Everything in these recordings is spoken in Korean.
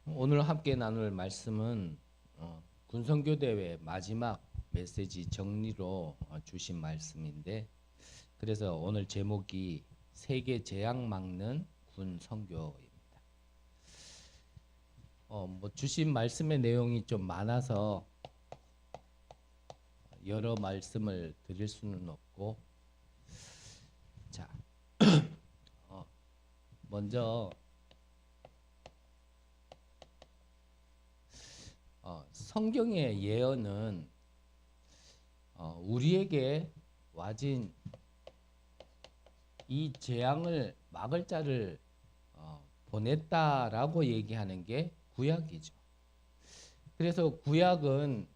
오늘 함께 나눌 말씀은 군성교대회 마지막 메시지 정리로 주신 말씀인데, 그래서 오늘 제목이 세계 재앙 막는 군 선교입니다. 주신 말씀의 내용이 좀 많아서 여러 말씀을 드릴 수는 없고, 자, 먼저 성경의 예언은 우리에게 와진 이 재앙을 막을 자를 보냈다라고 얘기하는 게 구약이죠. 그래서 구약은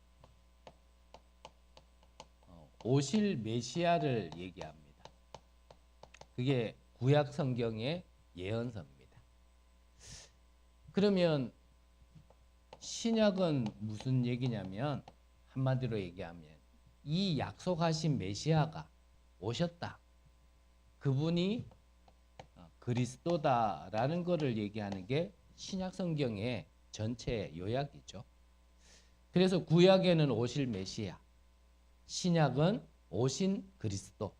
오실 메시아를 얘기합니다. 그게 구약 성경의 예언서입니다. 그러면 신약은 무슨 얘기냐면, 한마디로 얘기하면 이 약속하신 메시아가 오셨다. 그분이 그리스도다라는 것을 얘기하는 게 신약 성경의 전체 요약이죠. 그래서 구약에는 오실 메시아, 신약은 오신 그리스도.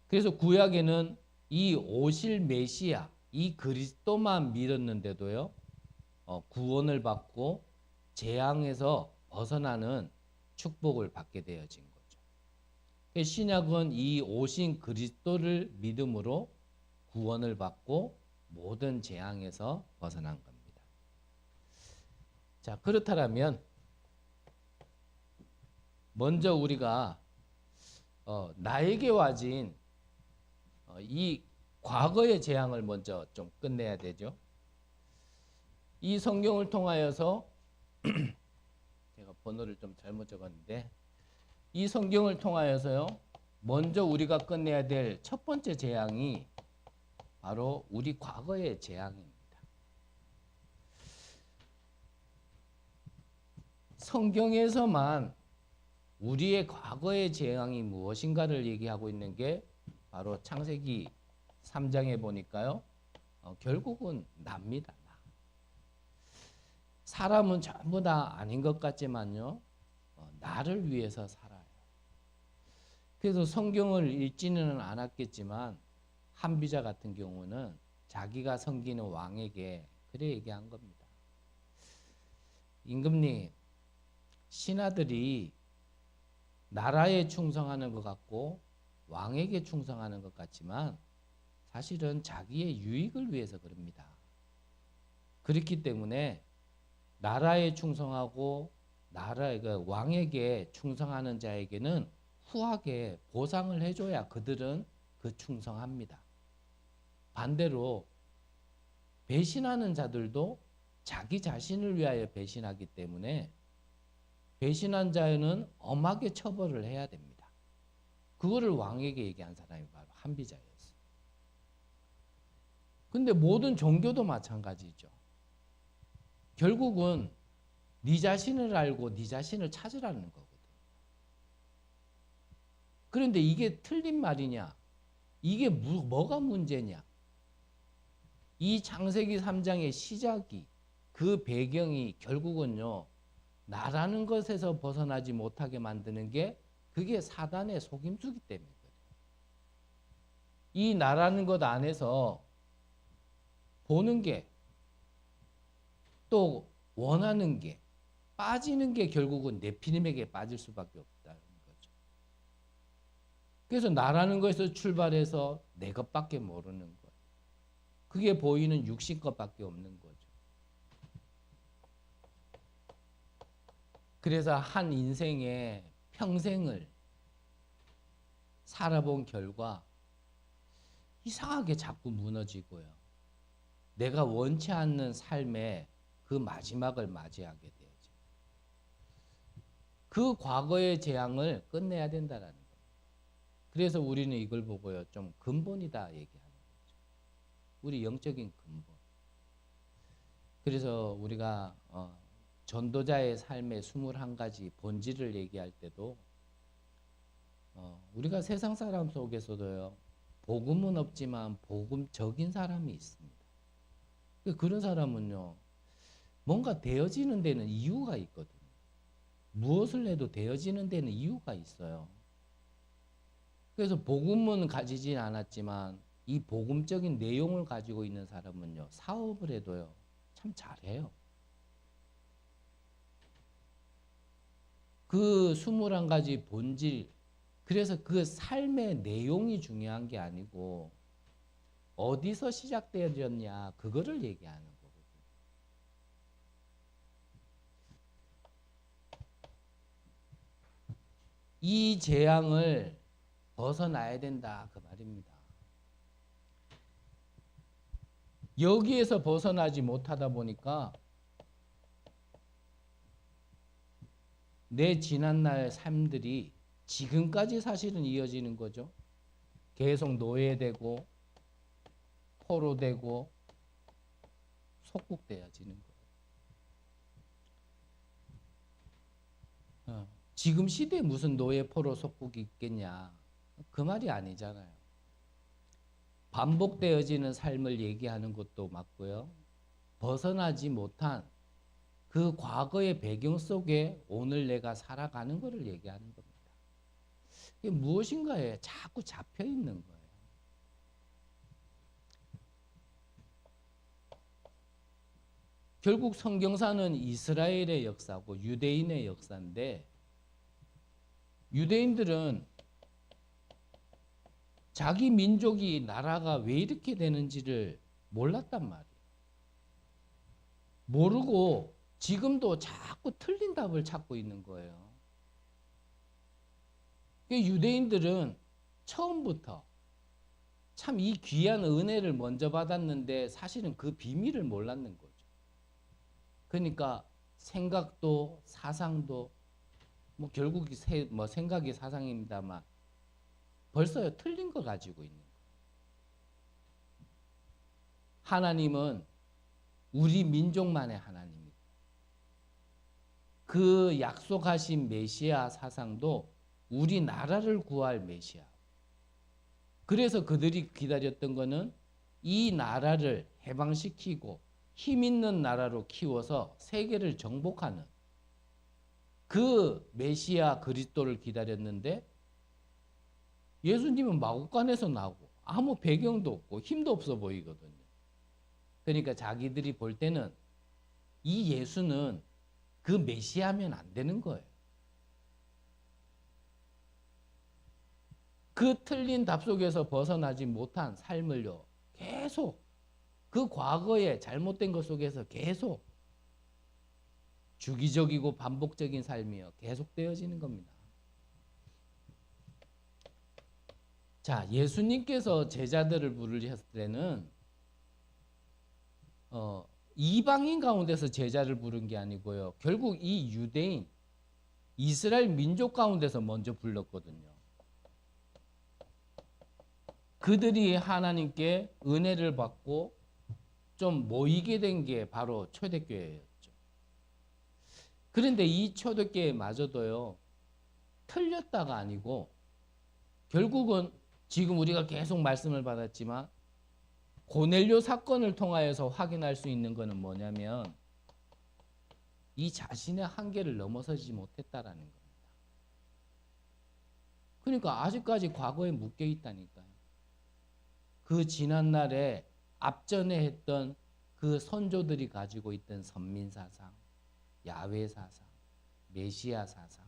그래서 구약에는 이 오실 메시아, 이 그리스도만 믿었는데도요, 구원을 받고 재앙에서 벗어나는 축복을 받게 되어진 거죠. 신약은 이 오신 그리스도를 믿음으로 구원을 받고 모든 재앙에서 벗어난 겁니다. 자, 그렇다면 먼저 우리가 나에게 와진 이 과거의 재앙을 먼저 좀 끝내야 되죠. 이 성경을 통하여서 제가 번호를 좀 잘못 적었는데, 이 성경을 통하여서요, 먼저 우리가 끝내야 될 첫 번째 재앙이 바로 우리 과거의 재앙입니다. 성경에서만 우리의 과거의 재앙이 무엇인가를 얘기하고 있는 게 바로 창세기 3장에 보니까요, 결국은 납니다. 사람은 전부 다 아닌 것 같지만요, 나를 위해서 살아요. 그래서 성경을 읽지는 않았겠지만 한비자 같은 경우는 자기가 섬기는 왕에게 그래 얘기한 겁니다. 임금님, 신하들이 나라에 충성하는 것 같고 왕에게 충성하는 것 같지만 사실은 자기의 유익을 위해서 그럽니다. 그렇기 때문에 나라에 충성하고 왕에게 충성하는 자에게는 후하게 보상을 해줘야 그들은 그 충성합니다. 반대로 배신하는 자들도 자기 자신을 위하여 배신하기 때문에 배신한 자는 엄하게 처벌을 해야 됩니다. 그거를 왕에게 얘기한 사람이 바로 한비자였어요. 근데 모든 종교도 마찬가지죠. 결국은 네 자신을 알고 네 자신을 찾으라는 거거든요. 그런데 이게 틀린 말이냐? 이게 뭐가 문제냐? 이 창세기 3장의 시작이, 그 배경이 결국은요, 나라는 것에서 벗어나지 못하게 만드는 게 그게 사단의 속임수기 때문이거든요. 이 나라는 것 안에서 보는 게, 또 원하는 게, 빠지는 게 결국은 네피림에게 빠질 수밖에 없다는 거죠. 그래서 나라는 것에서 출발해서 내 것밖에 모르는 거예요. 그게 보이는 육신 것밖에 없는 거죠. 그래서 한 인생의 평생을 살아본 결과 이상하게 자꾸 무너지고요, 내가 원치 않는 삶의 그 마지막을 맞이하게 되죠. 그 과거의 재앙을 끝내야 된다는 겁니다. 그래서 우리는 이걸 보고요, 좀 근본이다 얘기하는 거죠. 우리 영적인 근본. 그래서 우리가 전도자의 삶의 21가지 본질을 얘기할 때도 우리가 세상 사람 속에서도요, 복음은 없지만 복음적인 사람이 있습니다. 그런 사람은요, 뭔가 되어지는 데는 이유가 있거든요. 무엇을 해도 되어지는 데는 이유가 있어요. 그래서 복음은 가지진 않았지만 이 복음적인 내용을 가지고 있는 사람은요, 사업을 해도요, 참 잘해요. 그 21가지 본질, 그래서 그 삶의 내용이 중요한 게 아니고 어디서 시작되었냐, 그거를 얘기하는 거거든요. 이 재앙을 벗어나야 된다, 그 말입니다. 여기에서 벗어나지 못하다 보니까 내 지난날 삶들이 지금까지 사실은 이어지는 거죠. 계속 노예되고 포로되고 속국되어지는 거예요. 지금 시대에 무슨 노예 포로 속국이 있겠냐. 그 말이 아니잖아요. 반복되어지는 삶을 얘기하는 것도 맞고요. 벗어나지 못한 그 과거의 배경 속에 오늘 내가 살아가는 것을 얘기하는 겁니다. 이게 무엇인가에 자꾸 잡혀 있는 거예요. 결국 성경사는 이스라엘의 역사고 유대인의 역사인데, 유대인들은 자기 민족이 나라가 왜 이렇게 되는지를 몰랐단 말이에요. 모르고 지금도 자꾸 틀린 답을 찾고 있는 거예요. 유대인들은 처음부터 참 이 귀한 은혜를 먼저 받았는데 사실은 그 비밀을 몰랐는 거죠. 그러니까 생각도 사상도 뭐 결국 생각이 사상입니다만 벌써 틀린 거 가지고 있는 거예요. 하나님은 우리 민족만의 하나님이고 그 약속하신 메시아 사상도 우리 나라를 구할 메시아. 그래서 그들이 기다렸던 거는 이 나라를 해방시키고 힘 있는 나라로 키워서 세계를 정복하는 그 메시아 그리스도를 기다렸는데, 예수님은 마구간에서 나오고 아무 배경도 없고 힘도 없어 보이거든요. 그러니까 자기들이 볼 때는 이 예수는 그 메시아면 안 되는 거예요. 그 틀린 답 속에서 벗어나지 못한 삶을요, 계속 그 과거의 잘못된 것 속에서 계속 주기적이고 반복적인 삶이요, 계속되어지는 겁니다. 자, 예수님께서 제자들을 부르셨을 때는 이방인 가운데서 제자를 부른 게 아니고요, 결국 이 유대인 이스라엘 민족 가운데서 먼저 불렀거든요. 그들이 하나님께 은혜를 받고 좀 모이게 된 게 바로 초대교회였죠. 그런데 이 초대교회마저도요, 틀렸다가 아니고 결국은 지금 우리가 계속 말씀을 받았지만 고넬료 사건을 통하여서 확인할 수 있는 것은 뭐냐면 이 자신의 한계를 넘어서지 못했다라는 겁니다. 그러니까 아직까지 과거에 묶여 있다니까요. 그 지난날에 앞전에 했던 그 선조들이 가지고 있던 선민사상, 야훼사상, 메시아 사상,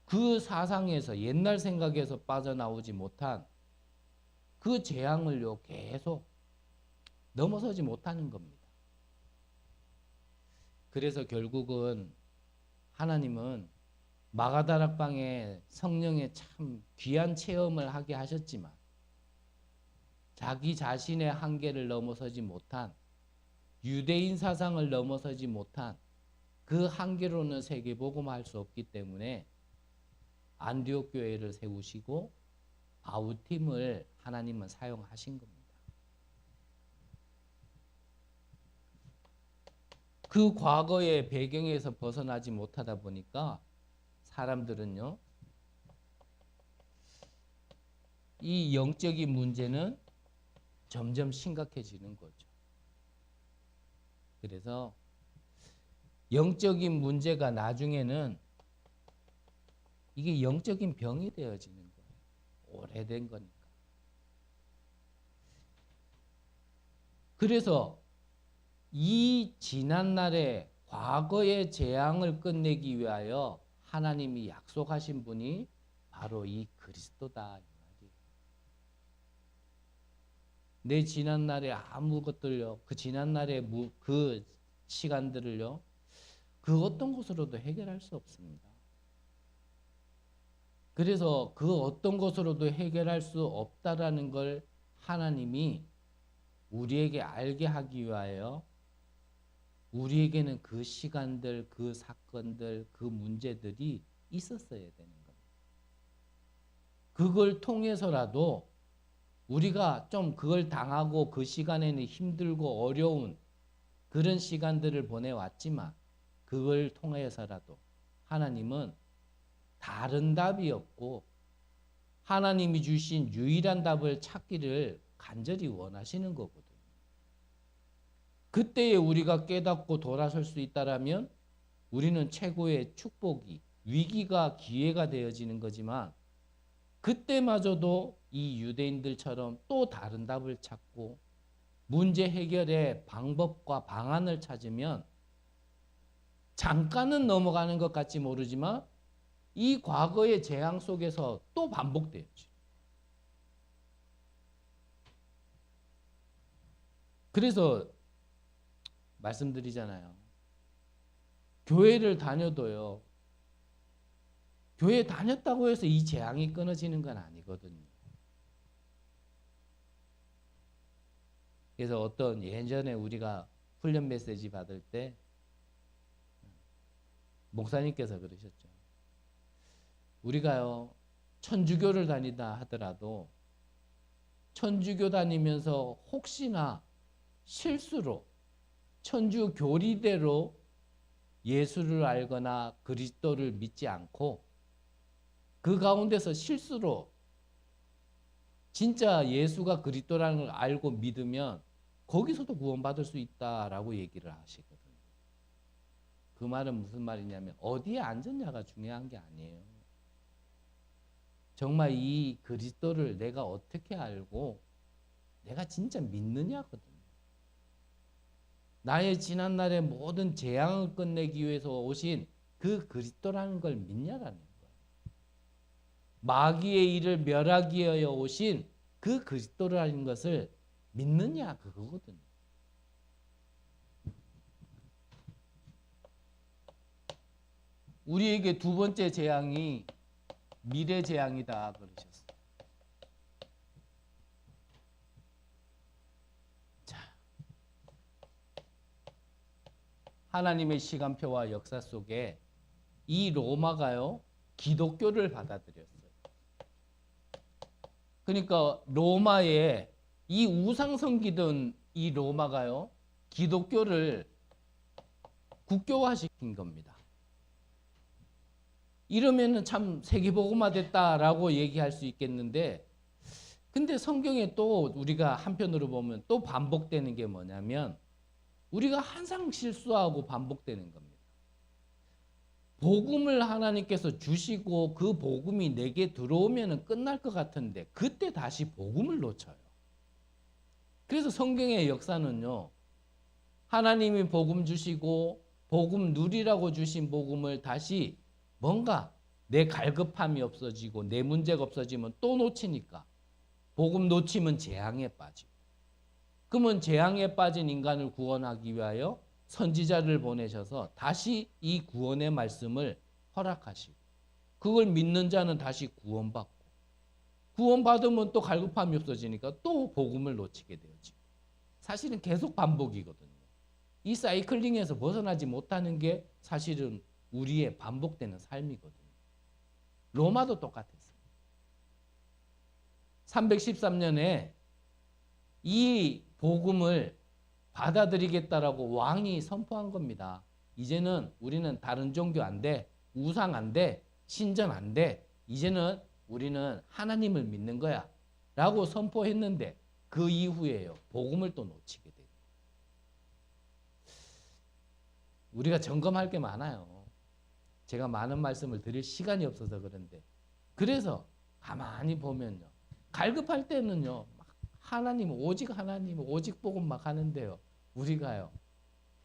그 사상에서 옛날 생각에서 빠져나오지 못한 그 재앙을요, 계속 넘어서지 못하는 겁니다. 그래서 결국은 하나님은 마가다락방에 성령의 참 귀한 체험을 하게 하셨지만 자기 자신의 한계를 넘어서지 못한, 유대인 사상을 넘어서지 못한 그 한계로는 세계복음할 수 없기 때문에 안디옥 교회를 세우시고 아우팀을 하나님은 사용하신 겁니다. 그 과거의 배경에서 벗어나지 못하다 보니까 사람들은요, 이 영적인 문제는 점점 심각해지는 거죠. 그래서 영적인 문제가 나중에는 이게 영적인 병이 되어지는 거예요. 오래된 거니까. 그래서 이 지난날에 과거의 재앙을 끝내기 위하여 하나님이 약속하신 분이 바로 이 그리스도다. 내 지난날에 아무것들요, 그 지난날의 그 시간들을요, 그 어떤 것으로도 해결할 수 없습니다. 그래서 그 어떤 것으로도 해결할 수 없다라는 걸 하나님이 우리에게 알게 하기 위하여 우리에게는 그 시간들, 그 사건들, 그 문제들이 있었어야 되는 겁니다. 그걸 통해서라도 우리가 좀 그걸 당하고 그 시간에는 힘들고 어려운 그런 시간들을 보내왔지만 그걸 통해서라도 하나님은 다른 답이 없고 하나님이 주신 유일한 답을 찾기를 간절히 원하시는 거거든요. 그때에 우리가 깨닫고 돌아설 수 있다라면 우리는 최고의 축복이, 위기가 기회가 되어지는 거지만 그때마저도 이 유대인들처럼 또 다른 답을 찾고 문제 해결의 방법과 방안을 찾으면 잠깐은 넘어가는 것 같지 모르지만 이 과거의 재앙 속에서 또 반복되었죠. 그래서 말씀드리잖아요. 교회를 다녀도요. 교회 다녔다고 해서 이 재앙이 끊어지는 건 아니거든요. 그래서 어떤 예전에 우리가 훈련 메시지 받을 때 목사님께서 그러셨죠. 우리가요, 천주교를 다니다 하더라도 천주교 다니면서 혹시나 실수로 천주 교리대로 예수를 알거나 그리스도를 믿지 않고 그 가운데서 실수로 진짜 예수가 그리스도라는 걸 알고 믿으면 거기서도 구원받을 수 있다라고 얘기를 하시거든요. 그 말은 무슨 말이냐면 어디에 앉았냐가 중요한 게 아니에요. 정말 이 그리스도를 내가 어떻게 알고 내가 진짜 믿느냐거든요. 나의 지난날의 모든 재앙을 끝내기 위해서 오신 그 그리스도라는 걸 믿냐라는 거예요. 마귀의 일을 멸하기 위하여 오신 그 그리스도라는 것을 믿느냐 그거거든요. 우리에게 두 번째 재앙이 미래 재앙이다 그러셨어요. 자, 하나님의 시간표와 역사 속에 이 로마가요 기독교를 받아들였어요. 그러니까 로마에 이 우상 섬기던 이 로마가요 기독교를 국교화시킨 겁니다. 이러면은 참 세계복음화 됐다라고 얘기할 수 있겠는데, 근데 성경에 또 우리가 한편으로 보면 또 반복되는 게 뭐냐면 우리가 항상 실수하고 반복되는 겁니다. 복음을 하나님께서 주시고 그 복음이 내게 들어오면 끝날 것 같은데 그때 다시 복음을 놓쳐요. 그래서 성경의 역사는요, 하나님이 복음 주시고 복음 누리라고 주신 복음을 다시 뭔가 내 갈급함이 없어지고 내 문제가 없어지면 또 놓치니까 복음 놓치면 재앙에 빠지고, 그러면 재앙에 빠진 인간을 구원하기 위하여 선지자를 보내셔서 다시 이 구원의 말씀을 허락하시고 그걸 믿는 자는 다시 구원받고 구원받으면 또 갈급함이 없어지니까 또 복음을 놓치게 되어지고, 사실은 계속 반복이거든요. 이 사이클링에서 벗어나지 못하는 게 사실은 우리의 반복되는 삶이거든요. 로마도 똑같았어요. 313년에 이 복음을 받아들이겠다라고 왕이 선포한 겁니다. 이제는 우리는 다른 종교 안 돼, 우상 안 돼, 신전 안 돼, 이제는 우리는 하나님을 믿는 거야 라고 선포했는데 그 이후에요 복음을 또 놓치게 돼요. 우리가 점검할 게 많아요. 제가 많은 말씀을 드릴 시간이 없어서 그런데, 그래서 가만히 보면요, 갈급할 때는요 막 하나님 오직 복음 막 하는데요, 우리가요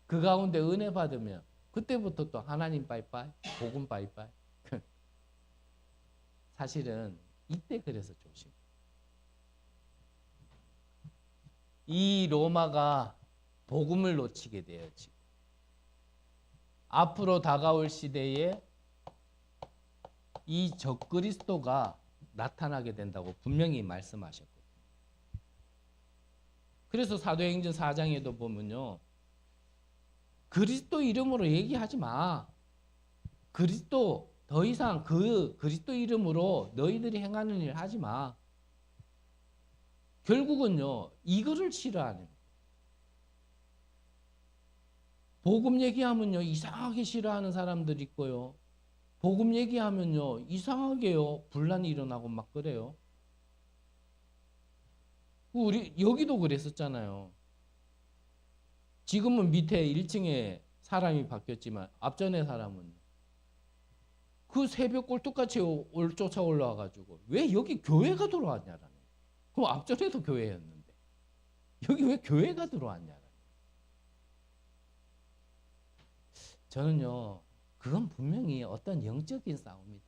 그 가운데 은혜 받으면 그때부터 또 하나님 빠이빠이 복음 빠이빠이. 사실은 이때 그래서 조심. 이 로마가 복음을 놓치게 돼요. 지금 앞으로 다가올 시대에 이 적그리스도가 나타나게 된다고 분명히 말씀하셨거든요. 그래서 사도행전 4장에도 보면요, 그리스도 이름으로 얘기하지 마. 그리스도 더 이상 그 그리스도 이름으로 너희들이 행하는 일 하지 마. 결국은요 이거를 싫어하는. 복음 얘기하면요 이상하게 싫어하는 사람들 있고요. 복음 얘기하면요 이상하게요 분란이 일어나고 막 그래요. 우리 여기도 그랬었잖아요. 지금은 밑에 1층에 사람이 바뀌었지만 앞전에 사람은 그 새벽 꼴뚝같이 쫓아 올라와가지고 왜 여기 교회가 들어왔냐라는. 그럼 앞전에도 교회였는데 여기 왜 교회가 들어왔냐라는. 저는요 그건 분명히 어떤 영적인 싸움이다.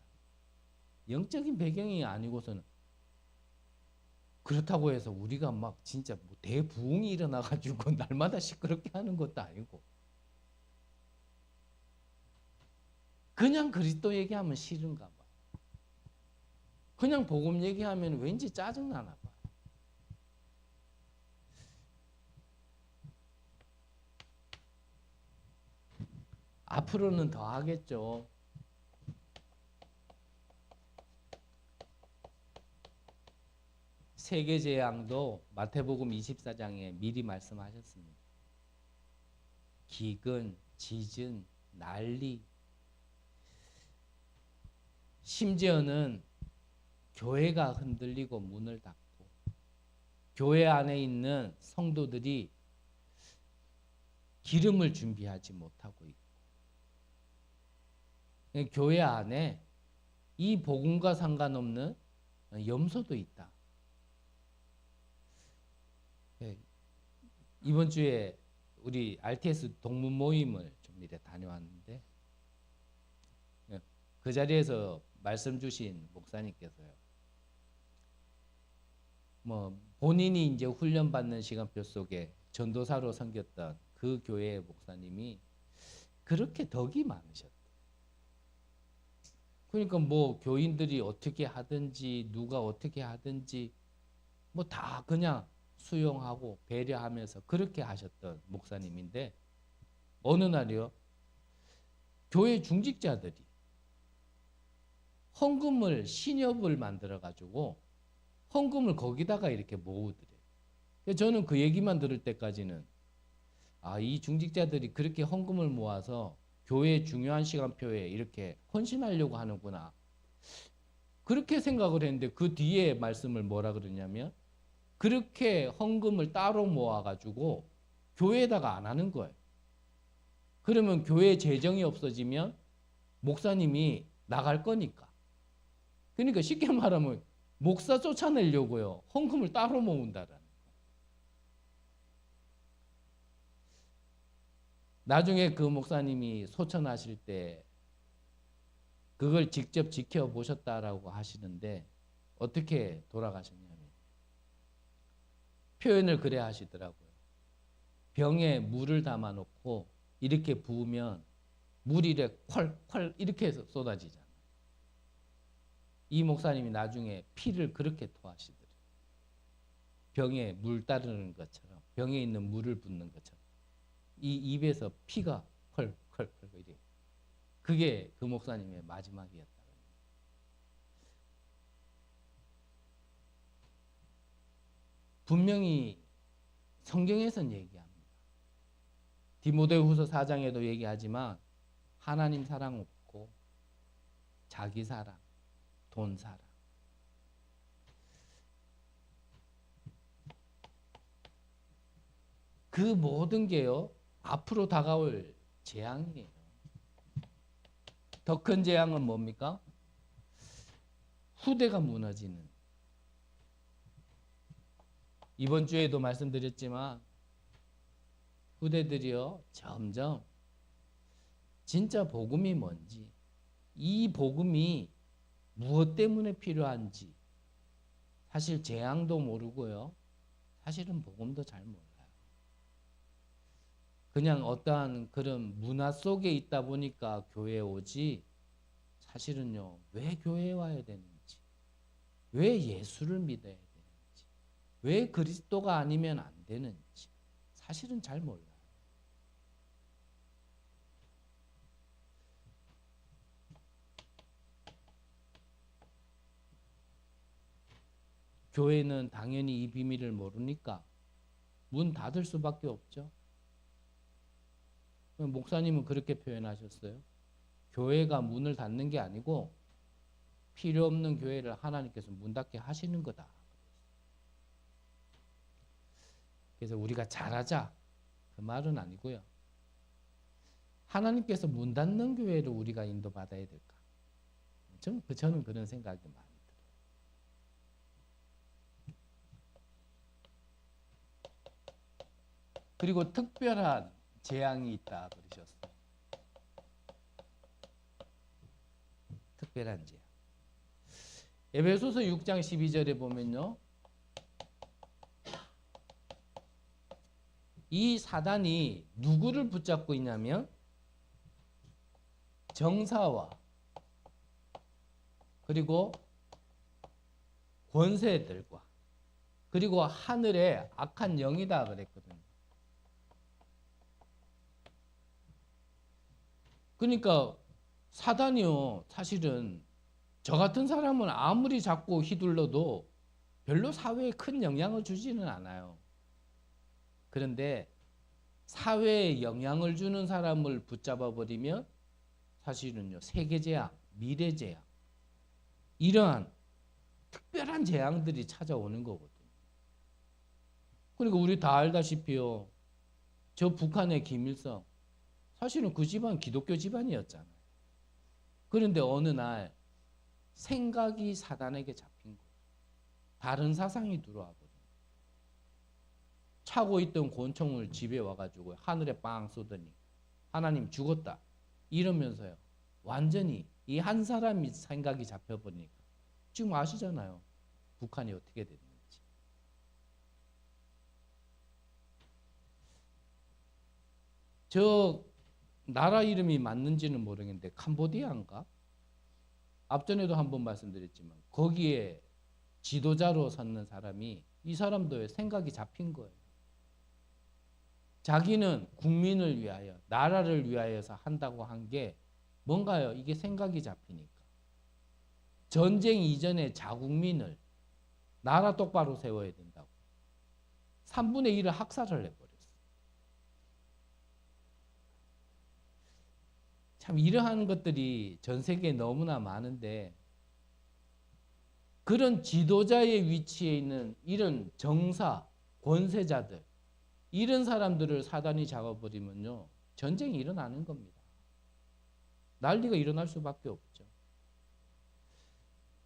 영적인 배경이 아니고서는, 그렇다고 해서 우리가 막 진짜 뭐 대부흥이 일어나가지고 날마다 시끄럽게 하는 것도 아니고, 그냥 그리스도 얘기하면 싫은가 봐. 그냥 복음 얘기하면 왠지 짜증나나 봐. 앞으로는 더 하겠죠. 세계재앙도 마태복음 24장에 미리 말씀하셨습니다. 기근, 지진, 난리, 심지어는 교회가 흔들리고 문을 닫고 교회 안에 있는 성도들이 기름을 준비하지 못하고 있고, 교회 안에 이 복음과 상관없는 염소도 있다. 이번 주에 우리 RTS 동문 모임을 좀 이래 다녀왔는데, 그 자리에서 말씀 주신 목사님께서요, 뭐 본인이 이제 훈련 받는 시간표 속에 전도사로 섬겼던 그 교회의 목사님이 그렇게 덕이 많으셨대. 그러니까 뭐 교인들이 어떻게 하든지 누가 어떻게 하든지 뭐 다 그냥 수용하고 배려하면서 그렇게 하셨던 목사님인데, 어느 날이요 교회 중직자들이 헌금을 신협을 만들어 가지고 헌금을 거기다가 이렇게 모으더래요. 저는 그 얘기만 들을 때까지는 이 중직자들이 그렇게 헌금을 모아서 교회 중요한 시간표에 이렇게 헌신하려고 하는구나, 그렇게 생각을 했는데, 그 뒤에 말씀을 뭐라 그러냐면 그렇게 헌금을 따로 모아가지고 교회에다가 안 하는 거예요. 그러면 교회 재정이 없어지면 목사님이 나갈 거니까. 그러니까 쉽게 말하면 목사 쫓아내려고요 헌금을 따로 모은다라는 거예요. 나중에 그 목사님이 소천하실 때 그걸 직접 지켜보셨다라고 하시는데, 어떻게 돌아가셨냐면 표현을 그래 하시더라고요. 병에 물을 담아 놓고 이렇게 부으면 물이 이렇게 콸콸 이렇게 해서 쏟아지잖아요. 이 목사님이 나중에 피를 그렇게 토하시더래요. 병에 물 따르는 것처럼, 병에 있는 물을 붓는 것처럼 이 입에서 피가 펄펄펄 이래. 그게 그 목사님의 마지막이었다. 분명히 성경에서는 얘기합니다. 디모데후서 4장에도 얘기하지만 하나님 사랑 없고 자기 사랑, 돈 사랑. 그 모든 게요 앞으로 다가올 재앙이에요. 더 큰 재앙은 뭡니까? 후대가 무너지는. 이번 주에도 말씀드렸지만 후대들이요 점점 진짜 복음이 뭔지, 이 복음이 무엇 때문에 필요한지 사실 재앙도 모르고요. 사실은 복음도 잘 몰라요. 그냥 어떠한 그런 문화 속에 있다 보니까 교회에 오지, 사실은요 왜 교회에 와야 되는지, 왜 예수를 믿어야 되는지, 왜 그리스도가 아니면 안 되는지 사실은 잘 몰라요. 교회는 당연히 이 비밀을 모르니까 문 닫을 수밖에 없죠. 목사님은 그렇게 표현하셨어요. 교회가 문을 닫는 게 아니고 필요 없는 교회를 하나님께서 문 닫게 하시는 거다. 그래서 우리가 잘하자 그 말은 아니고요. 하나님께서 문 닫는 교회를 우리가 인도받아야 될까? 저는 그런 생각이 많이 들어요. 그리고 특별한 재앙이 있다 그러셨어요. 특별한 재앙. 에베소서 6장 12절에 보면요. 이 사단이 누구를 붙잡고 있냐면 정사와 그리고 권세들과 그리고 하늘의 악한 영이다 그랬거든요. 그러니까 사단이요 사실은 저 같은 사람은 아무리 자꾸 휘둘러도 별로 사회에 큰 영향을 주지는 않아요. 그런데 사회에 영향을 주는 사람을 붙잡아 버리면 사실은요 세계재앙, 미래재앙 이러한 특별한 재앙들이 찾아오는 거거든요. 그리고 우리 다 알다시피요 저 북한의 김일성 사실은 그 집안 기독교 집안이었잖아요. 그런데 어느 날 생각이 사단에게 잡힌 거예요. 다른 사상이 들어와 버려요. 차고 있던 권총을 집에 와가지고 하늘에 빵 쏘더니 하나님 죽었다 이러면서요 완전히 이 한 사람이 생각이 잡혀버리니까 지금 아시잖아요 북한이 어떻게 됐는지. 저 나라 이름이 맞는지는 모르겠는데 캄보디아인가? 앞전에도 한번 말씀드렸지만 거기에 지도자로 섰는 사람이 이 사람도 생각이 잡힌 거예요. 자기는 국민을 위하여 나라를 위하여서 한다고 한 게 뭔가요? 이게 생각이 잡히니까. 전쟁 이전에 자국민을 나라 똑바로 세워야 된다고 3분의 1을 학살을 해버렸어요. 참 이러한 것들이 전 세계에 너무나 많은데 그런 지도자의 위치에 있는 이런 정사, 권세자들 이런 사람들을 사단이 잡아버리면요 전쟁이 일어나는 겁니다. 난리가 일어날 수밖에 없죠.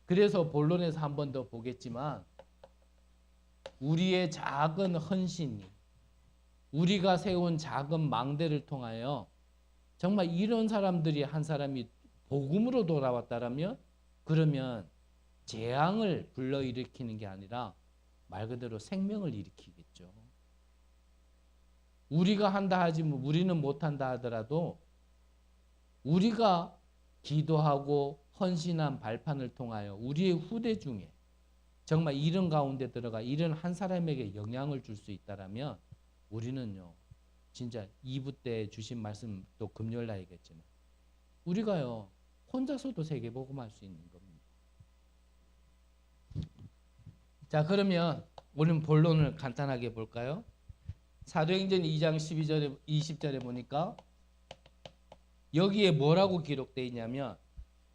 그래서 본론에서 한 번 더 보겠지만 우리의 작은 헌신이 우리가 세운 작은 망대를 통하여 정말 이런 사람들이 한 사람이 복음으로 돌아왔다라면 그러면 재앙을 불러일으키는 게 아니라 말 그대로 생명을 일으키겠죠. 우리가 한다 하지 뭐 우리는 못한다 하더라도 우리가 기도하고 헌신한 발판을 통하여 우리의 후대 중에 정말 이런 가운데 들어가 이런 한 사람에게 영향을 줄 수 있다라면 우리는요 진짜 2부 때 주신 말씀 또 금요일 날이겠지만 우리가요 혼자서도 세계복음할 수 있는 겁니다. 자 그러면 오늘 본론을 간단하게 볼까요? 사도행전 2장 12절에 20절에 보니까 여기에 뭐라고 기록되어 있냐면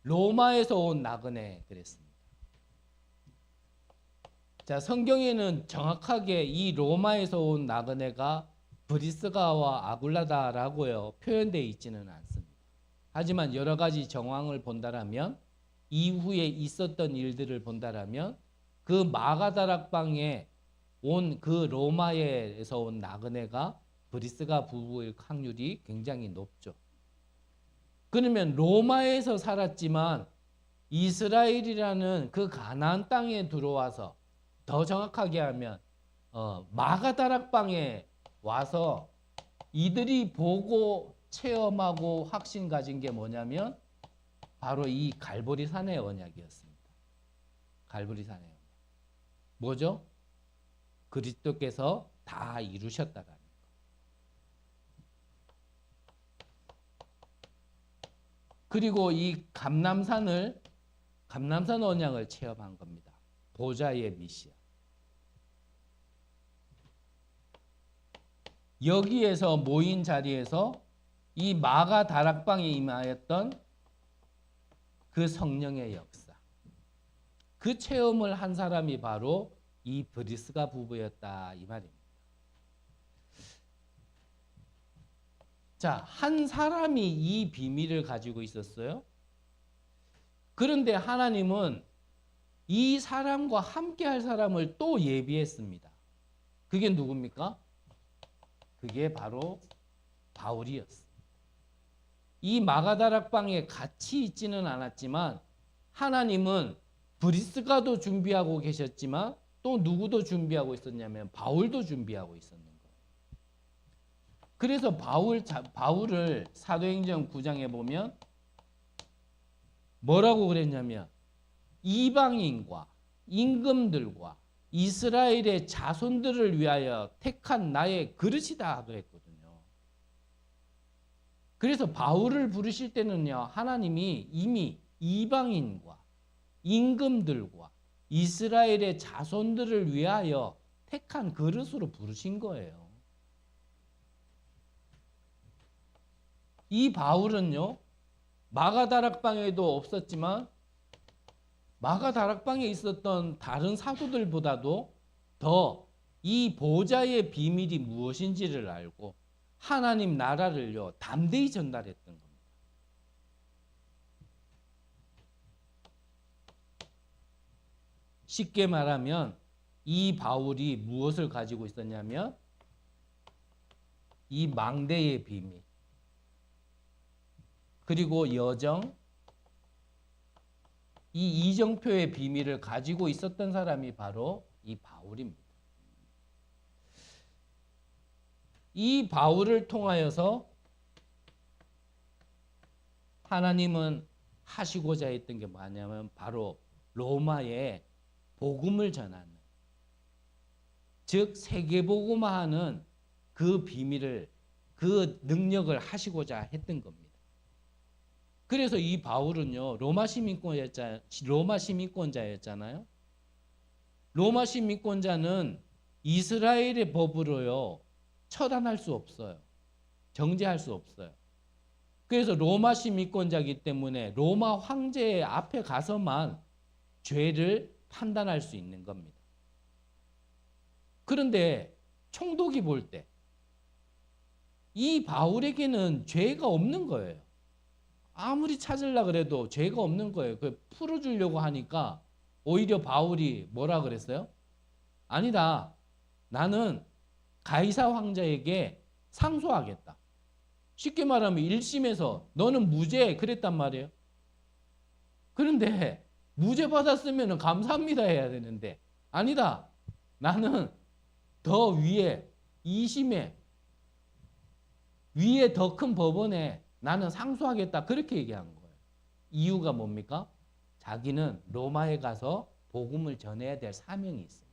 로마에서 온 나그네 그랬습니다. 자 성경에는 정확하게 이 로마에서 온 나그네가 브리스가와 아굴라다라고요 표현되어 있지는 않습니다. 하지만 여러 가지 정황을 본다라면 이후에 있었던 일들을 본다라면 그 마가다락방에 온 그 로마에서 온 나그네가 브리스가 부부일 확률이 굉장히 높죠. 그러면 로마에서 살았지만 이스라엘이라는 그 가나안 땅에 들어와서 더 정확하게 하면 마가다락방에 와서 이들이 보고 체험하고 확신 가진 게 뭐냐면 바로 이 갈보리산의 언약이었습니다. 갈보리산의 언약. 뭐죠? 그리스도께서 다 이루셨다라는 거. 그리고 이 감남산 언약을 체험한 겁니다. 보좌의 미시아. 여기에서 모인 자리에서 이 마가 다락방에 임하였던 그 성령의 역사. 그 체험을 한 사람이 바로 이 브리스가 부부였다 이 말입니다. 자, 한 사람이 이 비밀을 가지고 있었어요. 그런데 하나님은 이 사람과 함께 할 사람을 또 예비했습니다. 그게 누굽니까? 그게 바로 바울이었어요. 이 마가다락방에 같이 있지는 않았지만 하나님은 브리스가도 준비하고 계셨지만 또 누구도 준비하고 있었냐면 바울도 준비하고 있었는 거예요. 그래서 바울을 사도행전 9장에 보면 뭐라고 그랬냐면 이방인과 임금들과 이스라엘의 자손들을 위하여 택한 나의 그릇이다 그랬거든요. 그래서 바울을 부르실 때는요, 하나님이 이미 이방인과 임금들과 이스라엘의 자손들을 위하여 택한 그릇으로 부르신 거예요. 이 바울은요, 마가다락방에도 없었지만 마가다락방에 있었던 다른 사도들보다도 더 이 보좌의 비밀이 무엇인지를 알고 하나님 나라를요 담대히 전달했던 겁니다. 쉽게 말하면 이 바울이 무엇을 가지고 있었냐면 이 망대의 비밀, 그리고 여정, 이 이정표의 비밀을 가지고 있었던 사람이 바로 이 바울입니다. 이 바울을 통하여서 하나님은 하시고자 했던 게 뭐냐면 바로 로마에 복음을 전하는, 즉 세계복음화하는 그 비밀을, 그 능력을 하시고자 했던 겁니다. 그래서 이 바울은요 로마 시민권자였잖아요. 로마 시민권자는 이스라엘의 법으로요 처단할 수 없어요. 정죄할 수 없어요. 그래서 로마 시민권자이기 때문에 로마 황제 앞에 가서만 죄를 판단할 수 있는 겁니다. 그런데 총독이 볼 때 이 바울에게는 죄가 없는 거예요. 아무리 찾으려고 그래도 죄가 없는 거예요. 그 풀어주려고 하니까 오히려 바울이 뭐라 그랬어요? 아니다. 나는 가이사 황제에게 상소하겠다. 쉽게 말하면 1심에서 너는 무죄 그랬단 말이에요. 그런데 무죄 받았으면 감사합니다 해야 되는데 아니다. 나는 더 위에 2심에 위에 더 큰 법원에 나는 상소하겠다 그렇게 얘기한 거예요. 이유가 뭡니까? 자기는 로마에 가서 복음을 전해야 될 사명이 있습니다.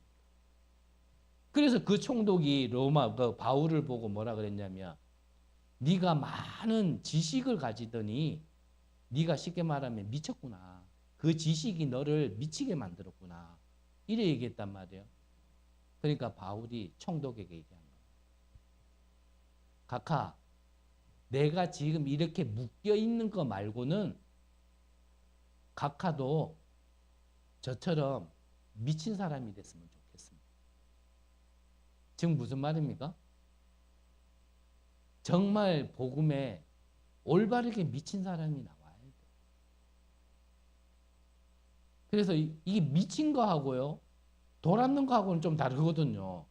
그래서 그 총독이 그 바울을 보고 뭐라 그랬냐면 네가 많은 지식을 가지더니 네가 쉽게 말하면 미쳤구나. 그 지식이 너를 미치게 만들었구나. 이래 얘기했단 말이에요. 그러니까 바울이 총독에게 얘기한 거예요. 각하, 내가 지금 이렇게 묶여 있는 거 말고는 각하도 저처럼 미친 사람이 됐으면 좋겠습니다. 지금 무슨 말입니까? 정말 복음에 올바르게 미친 사람이 나와야 돼. 그래서 이게 미친 거하고요, 돌았는 거하고는 좀 다르거든요.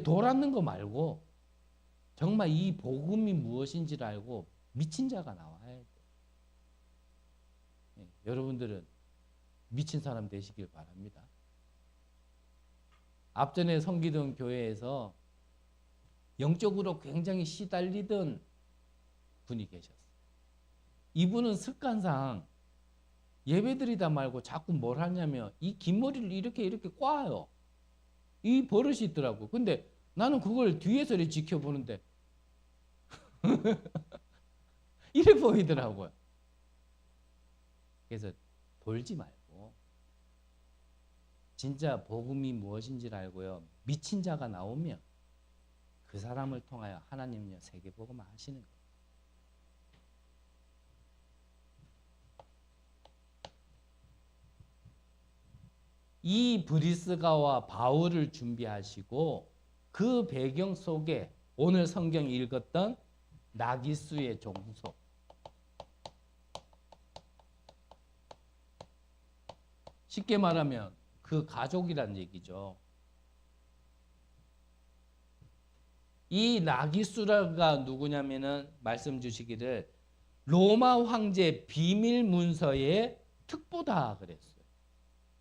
돌았는 거 말고 정말 이 복음이 무엇인지를 알고 미친 자가 나와야 돼. 여러분들은 미친 사람 되시길 바랍니다. 앞전에 섬기던 교회에서 영적으로 굉장히 시달리던 분이 계셨어요. 이분은 습관상 예배드리다 말고 자꾸 뭘 하냐면 이 긴 머리를 이렇게 꽈요. 이 버릇이 있더라고. 근데 나는 그걸 뒤에서 이렇게 지켜보는데 이래 보이더라고요. 그래서 돌지 말고 진짜 복음이 무엇인지를 알고요, 미친 자가 나오면 그 사람을 통하여 하나님은요 세계복음 하시는 거예요. 이 브리스가와 바울을 준비하시고 그 배경 속에 오늘 성경 읽었던 나기수의 종속, 쉽게 말하면 그 가족이란 얘기죠. 이 나기수라가 누구냐면은 말씀 주시기를 로마 황제 비밀 문서의 특보다 그랬어요.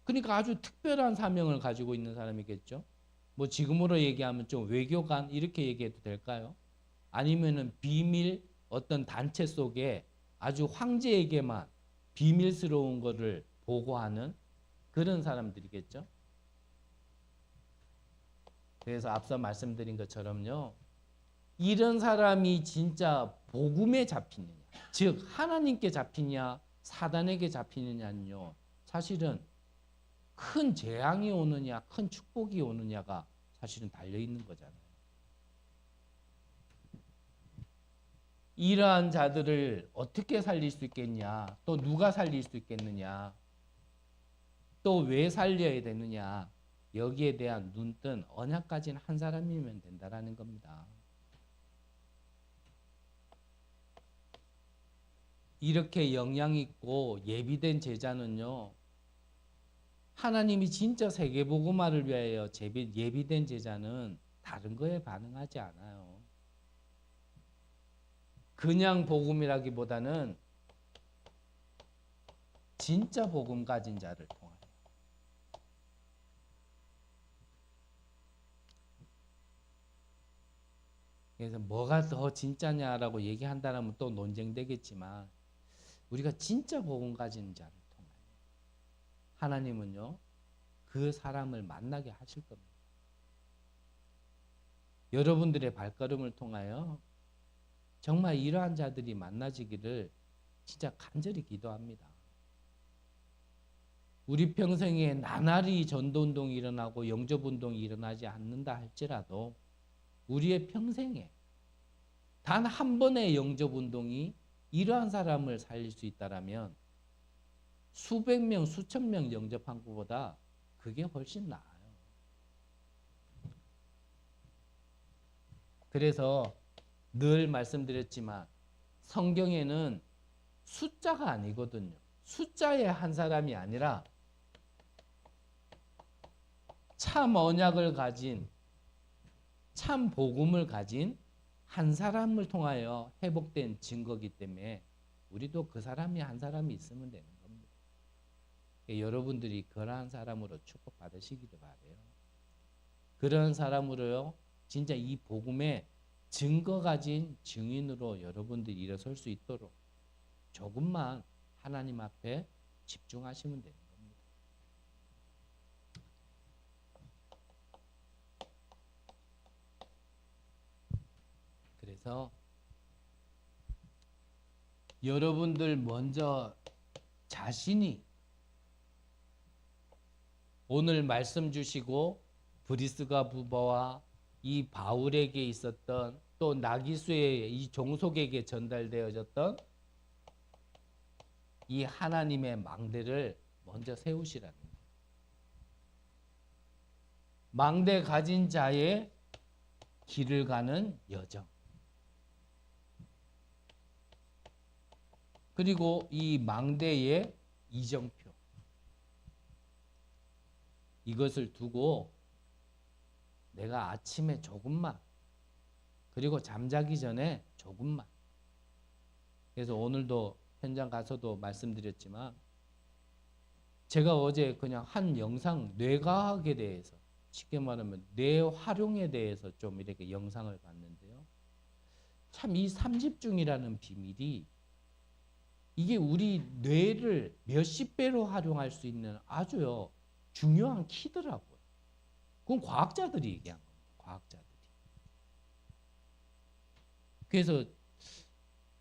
그러니까 아주 특별한 사명을 가지고 있는 사람이겠죠. 뭐 지금으로 얘기하면 좀 외교관 이렇게 얘기해도 될까요? 아니면은 비밀 어떤 단체 속에 아주 황제에게만 비밀스러운 거를 보고하는 그런 사람들이겠죠. 그래서 앞서 말씀드린 것처럼요, 이런 사람이 진짜 복음에 잡히느냐, 즉 하나님께 잡히냐 사단에게 잡히느냐는요, 사실은 큰 재앙이 오느냐 큰 축복이 오느냐가 사실은 달려있는 거잖아요. 이러한 자들을 어떻게 살릴 수 있겠냐, 또 누가 살릴 수 있겠느냐, 또 왜 살려야 되느냐, 여기에 대한 눈뜬 언약 가진 한 사람이면 된다라는 겁니다. 이렇게 영향 있고 예비된 제자는요, 하나님이 진짜 세계복음화를 위하여 예비된 제자는 다른 거에 반응하지 않아요. 그냥 복음이라기보다는 진짜 복음 가진 자를 통하여. 그래서 뭐가 더 진짜냐라고 얘기한다면 또 논쟁되겠지만 우리가 진짜 복음 가진 자를 통하여 하나님은요 그 사람을 만나게 하실 겁니다. 여러분들의 발걸음을 통하여 정말 이러한 자들이 만나지기를 진짜 간절히 기도합니다. 우리 평생에 나날이 전도운동이 일어나고 영접운동이 일어나지 않는다 할지라도 우리의 평생에 단 한 번의 영접운동이 이러한 사람을 살릴 수 있다면 수백 명, 수천 명 영접한 것보다 그게 훨씬 나아요. 그래서 늘 말씀드렸지만 성경에는 숫자가 아니거든요. 숫자의 한 사람이 아니라 참 언약을 가진, 참 복음을 가진 한 사람을 통하여 회복된 증거이기 때문에 우리도 그 사람이 한 사람이 있으면 되는 겁니다. 여러분들이 그러한 사람으로 축복받으시기를 바라요. 그런 사람으로요, 진짜 이 복음의 증거 가진 증인으로 여러분들이 일어설 수 있도록 조금만 하나님 앞에 집중하시면 되는 겁니다. 그래서 여러분들 먼저 자신이 오늘 말씀 주시고 브리스가 부부와 이 바울에게 있었던 또 나기수의 이 종속에게 전달되어졌던 이 하나님의 망대를 먼저 세우시라는 거예요. 망대 가진 자의 길을 가는 여정. 그리고 이 망대의 이정표. 이것을 두고 내가 아침에 조금만, 그리고 잠자기 전에 조금만. 그래서 오늘도 현장 가서도 말씀드렸지만 제가 어제 그냥 한 영상 뇌과학에 대해서, 쉽게 말하면 뇌 활용에 대해서 좀 이렇게 영상을 봤는데요. 참 이 삼집중이라는 비밀이 이게 우리 뇌를 몇십 배로 활용할 수 있는 아주요 중요한 키더라고요. 그건 과학자들이 얘기한 겁니다. 과학자들이. 그래서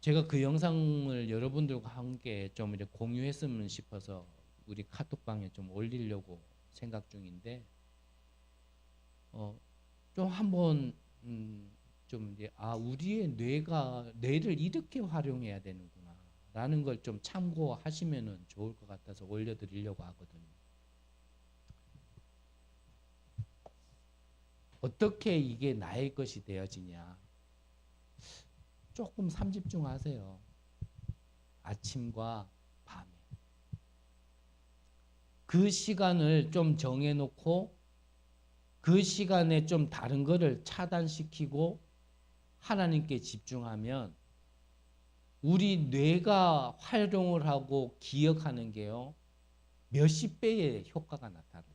제가 그 영상을 여러분들과 함께 좀 이렇게 공유했으면 싶어서 우리 카톡방에 좀 올리려고 생각 중인데, 좀 한번 좀 이제 우리의 뇌를 이렇게 활용해야 되는구나 라는 걸 좀 참고하시면은 좋을 것 같아서 올려드리려고 하거든요. 어떻게 이게 나의 것이 되어지냐? 조금 삼집중하세요. 아침과 밤에. 그 시간을 좀 정해놓고 그 시간에 좀 다른 거를 차단시키고 하나님께 집중하면 우리 뇌가 활용을 하고 기억하는 게요, 몇십 배의 효과가 나타납니다.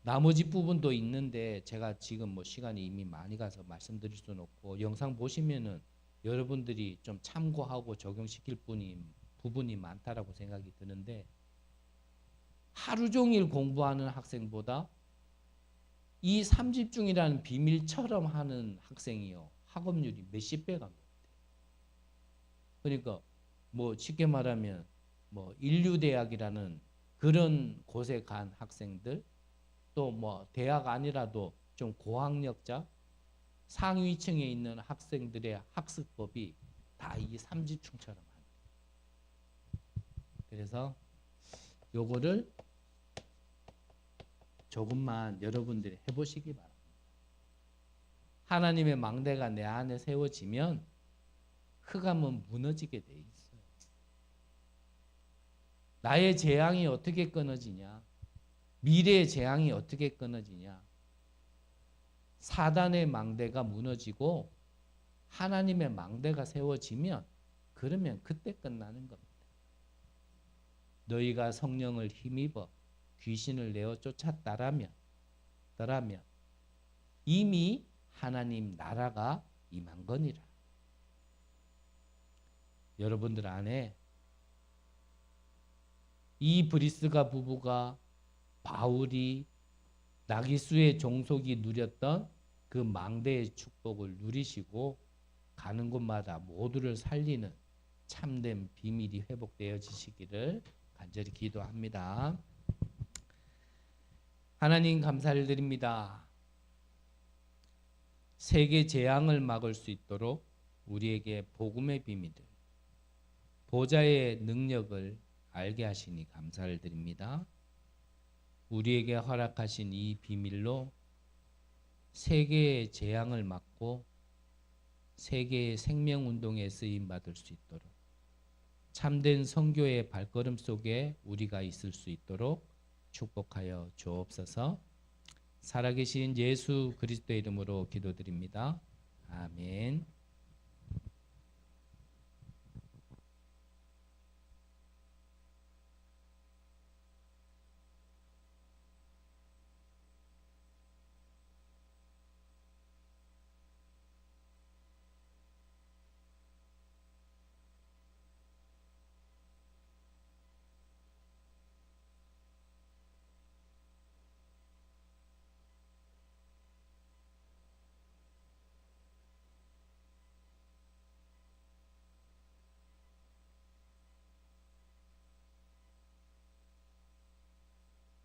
나머지 부분도 있는데 제가 지금 뭐 시간이 이미 많이 가서 말씀드릴 수는 없고, 영상 보시면은 여러분들이 좀 참고하고 적용시킬 부분이 많다라고 생각이 드는데, 하루 종일 공부하는 학생보다 이 삼집중이라는 비밀처럼 하는 학생이요, 학업률이 몇십 배가 높대요. 그러니까 뭐 쉽게 말하면 뭐 인류대학이라는 그런 곳에 간 학생들, 또 뭐 대학 아니라도 좀 고학력자 상위층에 있는 학생들의 학습법이 다 이 삼집중처럼 합니다. 그래서 요거를 조금만 여러분들이 해보시기 바랍니다. 하나님의 망대가 내 안에 세워지면 흑암은 무너지게 돼 있어요. 나의 재앙이 어떻게 끊어지냐? 미래의 재앙이 어떻게 끊어지냐? 사단의 망대가 무너지고 하나님의 망대가 세워지면, 그러면 그때 끝나는 겁니다. 너희가 성령을 힘입어 귀신을 내어 쫓았다라면 이미 하나님 나라가 임한 거니라. 여러분들 안에 이 브리스가 부부가 바울이 나기수의 종속이 누렸던 그 망대의 축복을 누리시고 가는 곳마다 모두를 살리는 참된 비밀이 회복되어지시기를 간절히 기도합니다. 하나님 감사를 드립니다. 세계 재앙을 막을 수 있도록 우리에게 복음의 비밀을, 보좌의 능력을 알게 하시니 감사를 드립니다. 우리에게 허락하신 이 비밀로 세계의 재앙을 막고 세계의 생명운동에 쓰임받을 수 있도록, 참된 선교의 발걸음 속에 우리가 있을 수 있도록 축복하여 주옵소서. 살아계신 예수 그리스도의 이름으로 기도드립니다. 아멘.